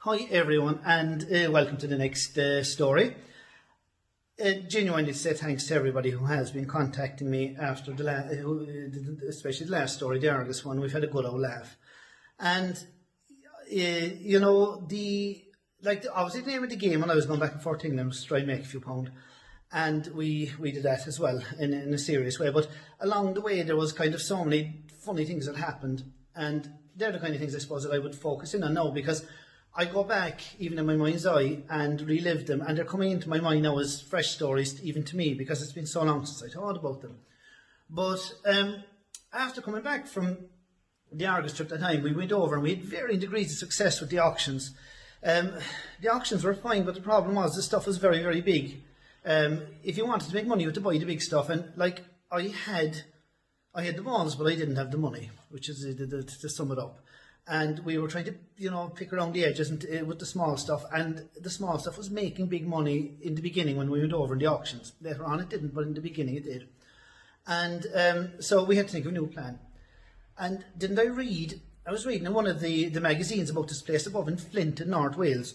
Hi everyone, and welcome to the next story. Genuinely say thanks to everybody who has been contacting me after especially the last story, the Argus one. We've had a good old laugh, and obviously the name of the game, and I was going back and forth thinking I was trying to make a few pound, and we did that as well in a serious way. But along the way, there was kind of so many funny things that happened, and they're the kind of things I suppose that I would focus in on now, because I go back even in my mind's eye and relive them, and they're coming into my mind now as fresh stories even to me, because it's been so long since I thought about them. But after coming back from the Argus trip that time, we went over and we had varying degrees of success with the auctions. The auctions were fine, but the problem was the stuff was very, very big. If you wanted to make money, you had to buy the big stuff, and like I had the balls, but I didn't have the money, which is to sum it up. And we were trying to, pick around the edges and with the small stuff. And the small stuff was making big money in the beginning when we went over in the auctions. Later on it didn't, but in the beginning it did. And so we had to think of a new plan. And I was reading in one of the magazines about this place above in Flint in North Wales.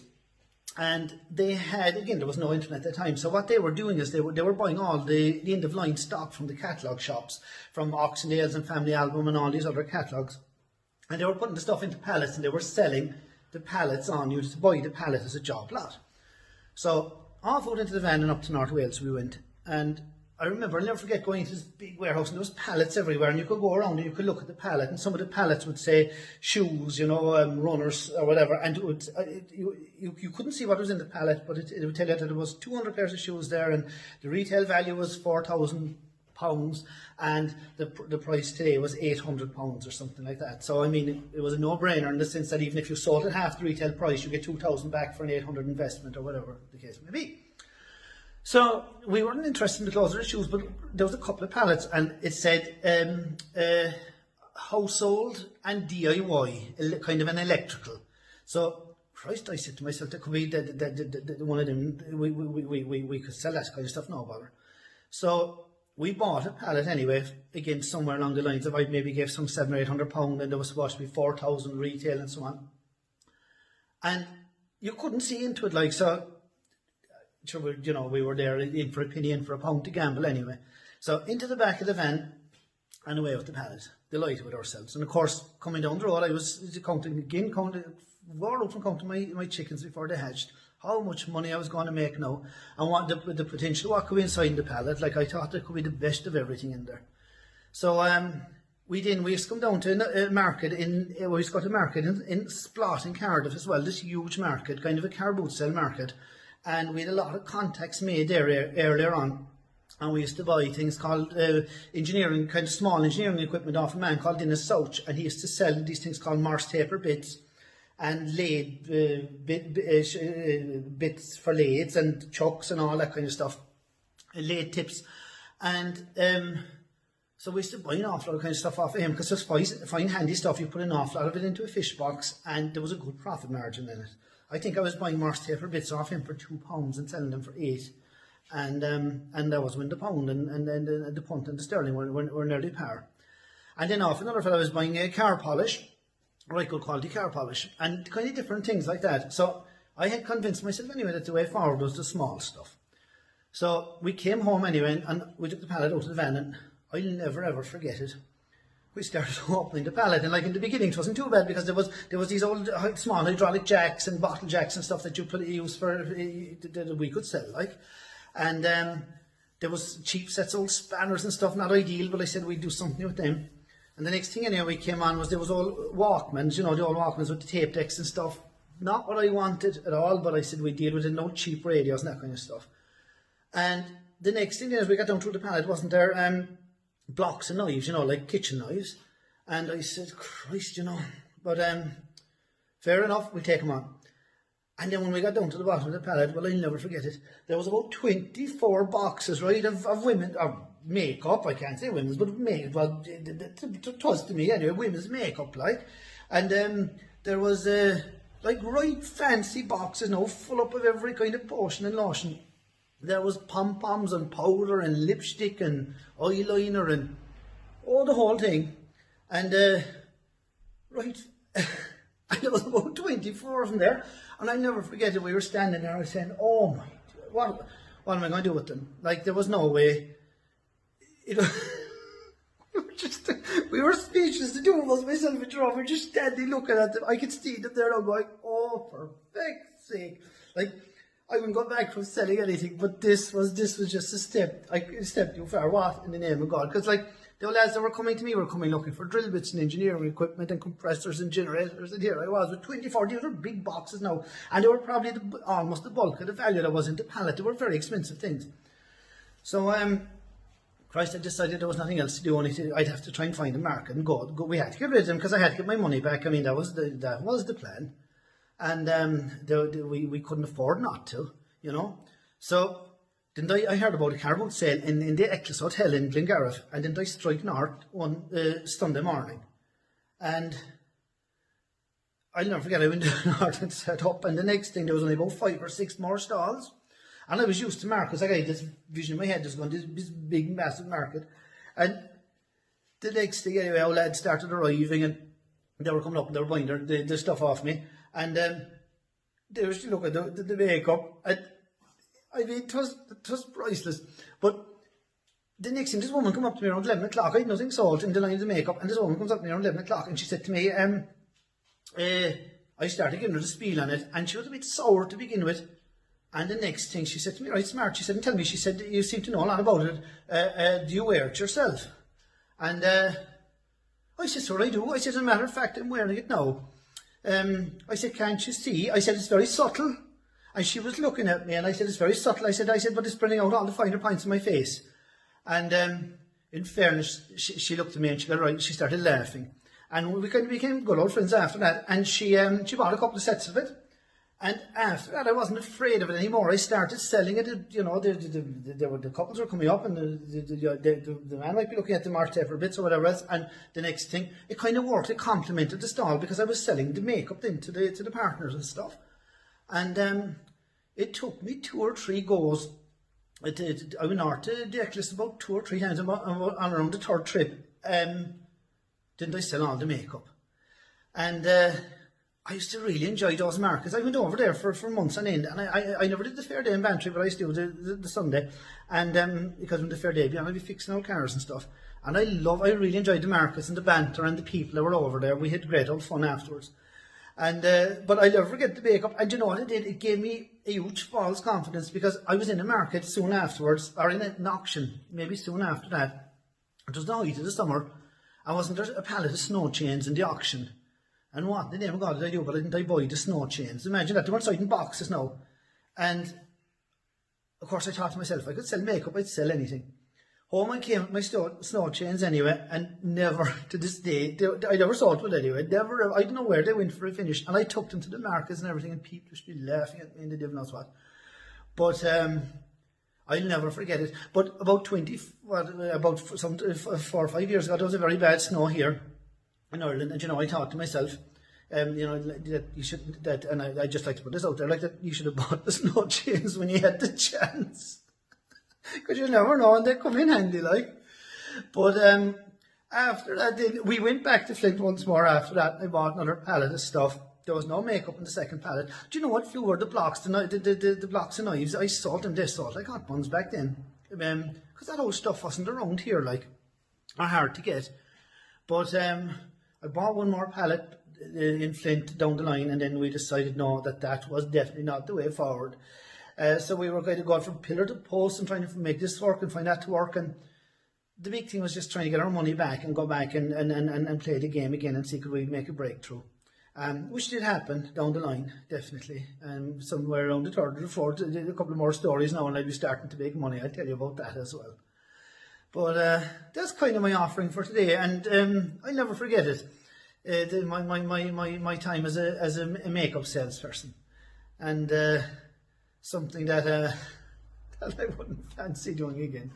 And they had, again, there was no internet at the time. So what they were doing is they were buying all the end of line stock from the catalogue shops, from Oxendales and Family Album and all these other catalogues. And they were putting the stuff into pallets, and they were selling the pallets on. You to buy the pallet as a job lot. So off out into the van and up to North Wales we went. And I remember, I'll never forget going into this big warehouse, and there was pallets everywhere, and you could go around and you could look at the pallet, and some of the pallets would say shoes, runners or whatever, and it would, you couldn't see what was in the pallet, but it would tell you that there was 200 pairs of shoes there, and the retail value was £4,000, and the price today was £800 or something like that. So I mean, it was a no-brainer in the sense that even if you sold at half the retail price, you get 2,000 back for an 800 investment, or whatever the case may be. So we weren't interested in the clothes or the shoes, but there was a couple of pallets, and it said household and DIY, kind of an electrical. So Christ, I said to myself, that could be the one of them. We could sell that kind of stuff, no bother. So we bought a pallet anyway, again somewhere along the lines of I maybe gave some £700 or £800, and there was supposed to be 4,000 retail and so on. And you couldn't see into it, like, so sure, we were there in for a penny, in for a pound to gamble anyway. So into the back of the van and away with the pallet, delighted with ourselves. And of course, coming down the road, I was counting my chickens before they hatched, how much money I was going to make now, and what the potential, what could be inside the pallet. Like, I thought there could be the best of everything in there. So we used to come down to a market in Splot in Cardiff as well, this huge market, kind of a car boot sale market. And we had a lot of contacts made there earlier on. And we used to buy things called engineering, kind of small engineering equipment off a man called Dennis Souch. And he used to sell these things called Morse taper bits and lathe bits for lathes and chucks and all that kind of stuff, lathe tips. And so we used to buy an awful lot of kind of stuff off of him, because it was fine handy stuff. You put an awful lot of it into a fish box, and there was a good profit margin in it. I think I was buying Morse taper bits off him for £2 and selling them for £8, and that was when the pound and the punt and the sterling were nearly par. And then off another fellow was buying a car polish, right good quality car polish, and kind of different things like that. So I had convinced myself anyway that the way forward was the small stuff. So we came home anyway, and we took the pallet out of the van, and I'll never ever forget it. We started opening the pallet, and like in the beginning it wasn't too bad, because there was these old small hydraulic jacks and bottle jacks and stuff that you use for that we could sell, like, and there was cheap sets, old spanners and stuff, not ideal, but I said we'd do something with them. And the next thing anyway we came on was there was old Walkmans, the old Walkmans with the tape decks and stuff. Not what I wanted at all, but I said we'd deal with it, no cheap radios and that kind of stuff. And the next thing as we got down through the pallet, wasn't there blocks and knives, like kitchen knives. And I said, Christ, but fair enough, we'll take them on. And then when we got down to the bottom of the pallet, well, I'll never forget it, there was about 24 boxes, right, of women, or makeup, I can't say women's, but well, it was to me anyway, women's makeup, like. And there was, right fancy boxes now, full up of every kind of potion and lotion. There was pom-poms and powder and lipstick and eyeliner and the whole thing. And right, And there was about 24 of them there. And I never forget it, we were standing there, I was saying, oh my, what am I going to do with them? Like, there was no way, you know, we were speechless, the two of us, myself and Jerome, we were just standing looking at them. I could see them there, I'm going, oh, for feck's sake. Like, I wouldn't go back from selling anything, but this was just a step too far. What in the name of God? Because like the lads that were coming to me were coming looking for drill bits and engineering equipment and compressors and generators, and here I was with 24. These were big boxes now, and they were probably almost the bulk of the value that was in the pallet. They were very expensive things. So Christ, I decided there was nothing else to do. I'd have to try and find a market and go. We had to get rid of them because I had to get my money back. I mean, that was the plan. And we couldn't afford not to, you know. So then I heard about a car boat sale in the Eccles Hotel in Glengariff, and then I strike north one Sunday morning. And I'll never forget, I went north and set up, and the next thing there was only about 5 or 6 more stalls. And I was used to markets. Like I had this vision in my head, there's going to be this big, massive market. And the next thing, anyway, our lads started arriving, and they were coming up and they were buying the stuff off me. And they were still looking at the makeup, and I mean, it was priceless. But the next thing, this woman come up to me around 11 o'clock. I had nothing sold in the line of the makeup, and this woman comes up to me around 11 o'clock, and she said to me, I started giving her the spiel on it, and she was a bit sour to begin with. And the next thing she said to me, right smart, she said, and tell me, she said, you seem to know a lot about it. Do you wear it yourself? And I said, so I do. I said, as a matter of fact, I'm wearing it now. I said, can't you see? I said, it's very subtle. And she was looking at me, and I said, it's very subtle. I said, but it's bringing out all the finer points of my face. And in fairness, she looked at me and she got right, she started laughing. And we kind of became good old friends after that. And she bought a couple of sets of it. And after that, I wasn't afraid of it anymore. I started selling it. You know, the couples were coming up, and the man might be looking at the March Taper bits or whatever else. And the next thing, it kind of worked. It complemented the stall because I was selling the makeup then to the partners and stuff. And it took me 2 or 3 goes. I went north to the Eccles about 2 or 3 times on around the 3rd trip. Didn't I sell all the makeup? And I used to really enjoy those markets. I went over there for months on end, and I never did the fair day in Bantry, but I used to do the Sunday. And because when the fair day began, I'd be fixing old cars and stuff. And I really enjoyed the markets and the banter and the people that were over there. We had great old fun afterwards. And but I'll never forget the makeup. And you know what it did? It gave me a huge false confidence, because I was in a market soon afterwards, or in an auction, maybe soon after that. It was the height of the summer, and wasn't there a pallet of snow chains in the auction? And what in the name of God did I do? But didn't I buy the snow chains? Imagine that, they weren't in boxes now. And of course I thought to myself, if I could sell makeup, I'd sell anything. Home I came with my snow chains anyway, and never to this day, I never sold one anyway. Never, I don't know where they went for a finish. And I took them to the markets and everything, and people used to be laughing at me and they didn't know what. But I'll never forget it. But about 4 or 5 years ago, there was a very bad snow here in Ireland, and you know, I thought to myself, you know, that you shouldn't, and I just like to put this out there, like that you should have bought the snow chains when you had the chance, because you never know, and they come in handy, like. But after that, we went back to Flint once more after that, and I bought another pallet of stuff. There was no makeup in the second pallet. Do you know what flew over the blocks, the blocks of knives? I sold them, they sold like hot buns back then, because that old stuff wasn't around here, like, or hard to get. But I bought one more pallet in Flint down the line, and then we decided no, that was definitely not the way forward. So we were going to go from pillar to post and trying to make this work and find that to work. And the big thing was just trying to get our money back and go back and play the game again and see could we make a breakthrough. Which did happen down the line, definitely. Somewhere around the 3rd or the 4th, a couple of more stories now, and I'll be starting to make money. I'll tell you about that as well. But that's kind of my offering for today, and I'll never forget it. My time as a makeup salesperson, and something that that I wouldn't fancy doing again.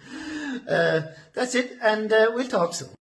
That's it, and we'll talk soon.